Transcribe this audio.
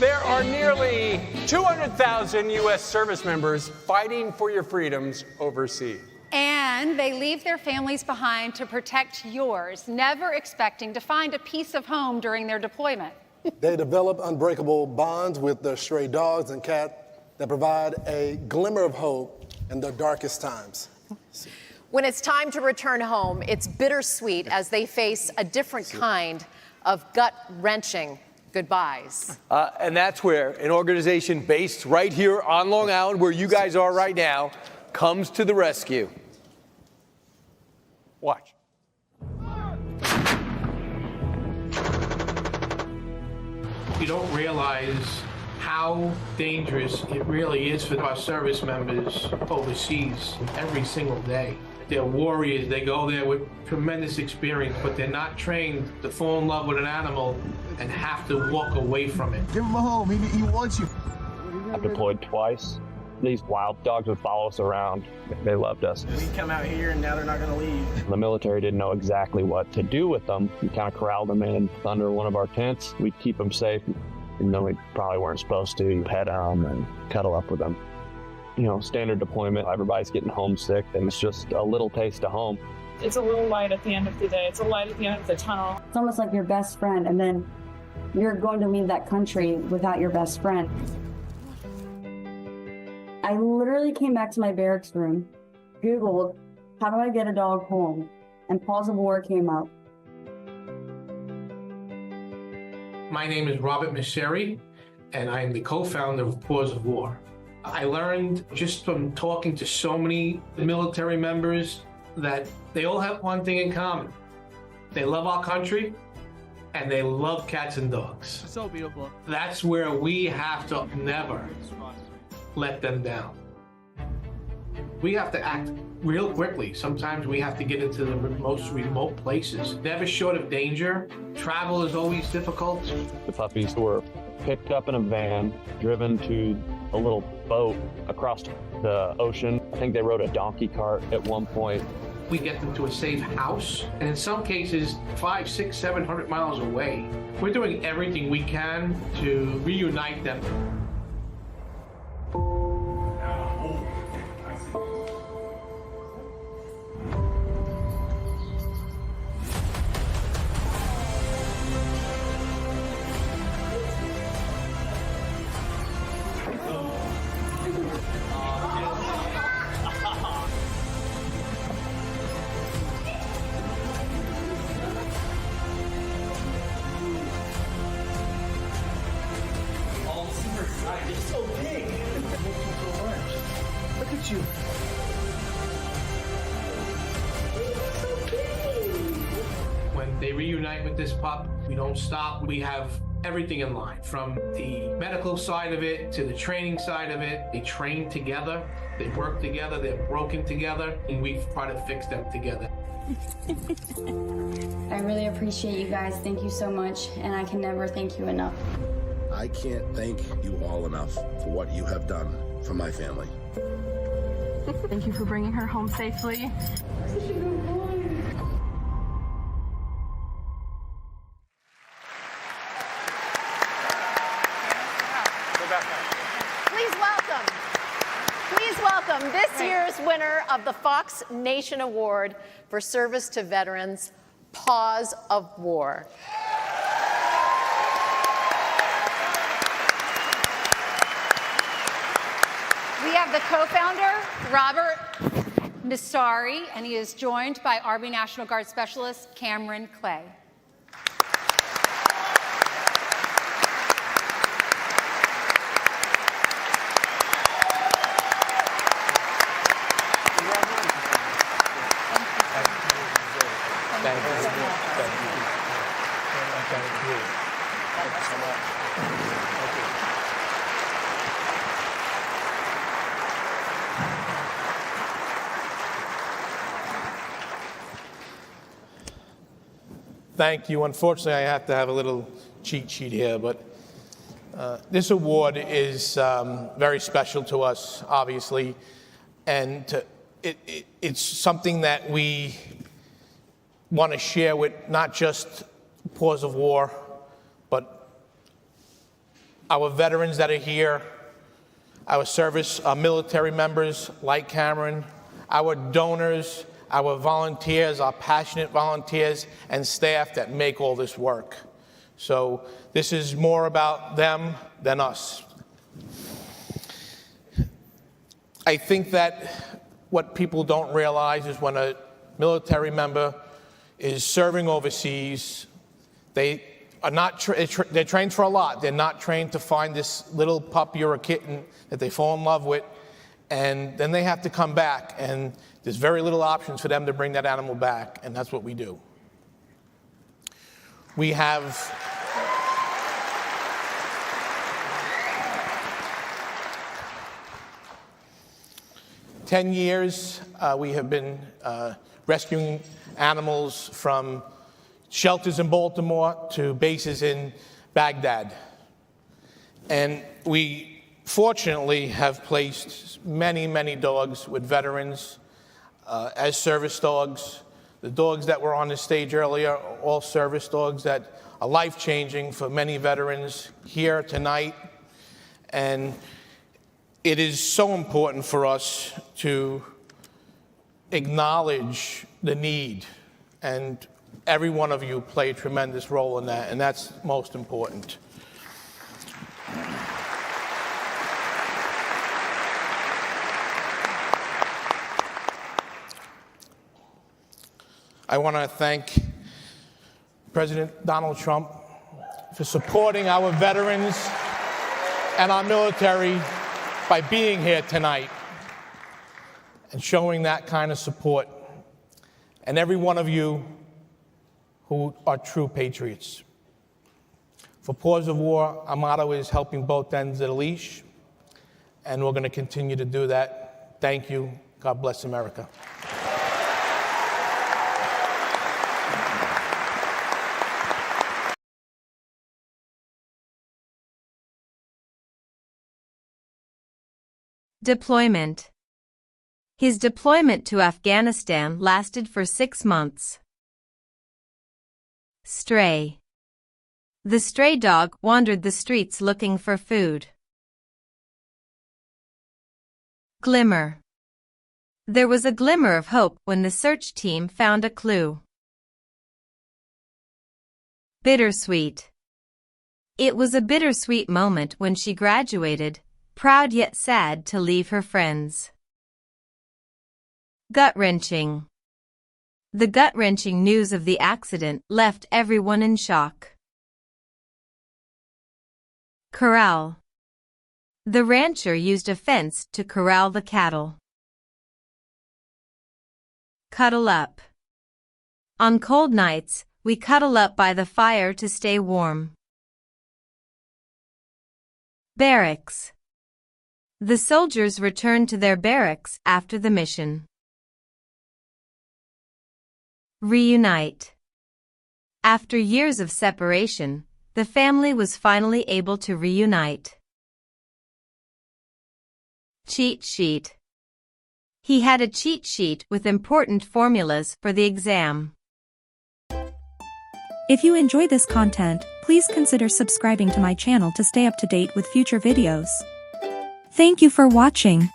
There are nearly 200,000 U.S. service members fighting for your freedoms overseas. And they leave their families behind to protect yours, never expecting to find a piece of home during their deployment. They develop unbreakable bonds with their stray dogs and cats that provide a glimmer of hope in their darkest times. When it's time to return home, it's bittersweet as they face a different kind of gut-wrenching goodbyes. And that's where an organization based right here on Long Island, where you guys are right now, comes to the rescue. Watch. You don't realize how dangerous it really is for our service members overseas every single day. They're warriors. They go there with tremendous experience, but they're not trained to fall in love with an animal and have to walk away from it. Give him a home. He wants you. I've deployed twice. These wild dogs would follow us around. They loved us. We come out here and now they're not going to leave. The military didn't know exactly what to do with them. We kind of corralled them in under one of our tents. We'd keep them safe, even though we probably weren't supposed to. Pet them and cuddle up with them. You know, standard deployment, everybody's getting homesick, and it's just a little taste of home. It's a little light at the end of the day. It's a light at the end of the tunnel. It's almost like your best friend, and then you're going to leave that country without your best friend. I literally came back to my barracks room, Googled, how do I get a dog home? And Paws of War came up. My name is Robert Misseri, and I am the co-founder of Paws of War. I learned just from talking to so many military members that they all have one thing in common. They love our country, and they love cats and dogs. So beautiful. That's where we have to never let them down. We have to act real quickly. Sometimes we have to get into the most remote places. Never short of danger. Travel is always difficult. The puppies were picked up in a van, driven to a little boat across the ocean. I think they rode a donkey cart at one point. We get them to a safe house, and in some cases, 500, 600, 700 miles away. We're doing everything we can to reunite them. You're so big. Look at you. When they reunite with this pup, we don't stop. We have everything in line, from the medical side of it to the training side of it. They train together, they work together, they're broken together, and we try to fix them together. I really appreciate you guys. Thank you so much, and I can never thank you enough. I can't thank you all enough for what you have done for my family. Thank you for bringing her home safely. Please welcome this year's winner of the Fox Nation Award for Service to Veterans, Paws of War. We have the co-founder, Robert Misseri, and he is joined by Army National Guard Specialist Cameron Clay. Thank you. Unfortunately, I have to have a little cheat sheet here, but this award is very special to us, obviously, and it's something that we want to share with not just Paws of War, but our veterans that are here, our military members like Cameron, our donors, our volunteers, our passionate volunteers, and staff that make all this work. So this is more about them than us. I think that what people don't realize is when a military member is serving overseas, they are not they're trained for a lot. They're not trained to find this little puppy or a kitten that they fall in love with, and then they have to come back, and there's very little options for them to bring that animal back, and that's what we do. We have 10 years, we have been rescuing animals from shelters in Baltimore to bases in Baghdad. And we fortunately have placed many, many dogs with veterans as service dogs. The dogs that were on the stage earlier are all service dogs that are life-changing for many veterans here tonight. And it is so important for us to acknowledge the need, and every one of you play a tremendous role in that, and that's most important. I want to thank President Donald Trump for supporting our veterans and our military by being here tonight and showing that kind of support, and every one of you who are true patriots. For Paws of War, our motto is helping both ends of the leash, and we're going to continue to do that. Thank you. God bless America. Deployment. His deployment to Afghanistan lasted for 6 months. Stray. The stray dog wandered the streets looking for food. Glimmer. There was a glimmer of hope when the search team found a clue. Bittersweet. It was a bittersweet moment when she graduated, proud yet sad to leave her friends. Gut-wrenching. The gut-wrenching news of the accident left everyone in shock. Corral. The rancher used a fence to corral the cattle. Cuddle up. On cold nights, we cuddle up by the fire to stay warm. Barracks. The soldiers returned to their barracks after the mission. Reunite. After years of separation, the family was finally able to reunite. Cheat sheet. He had a cheat sheet with important formulas for the exam. If you enjoy this content, please consider subscribing to my channel to stay up to date with future videos. Thank you for watching.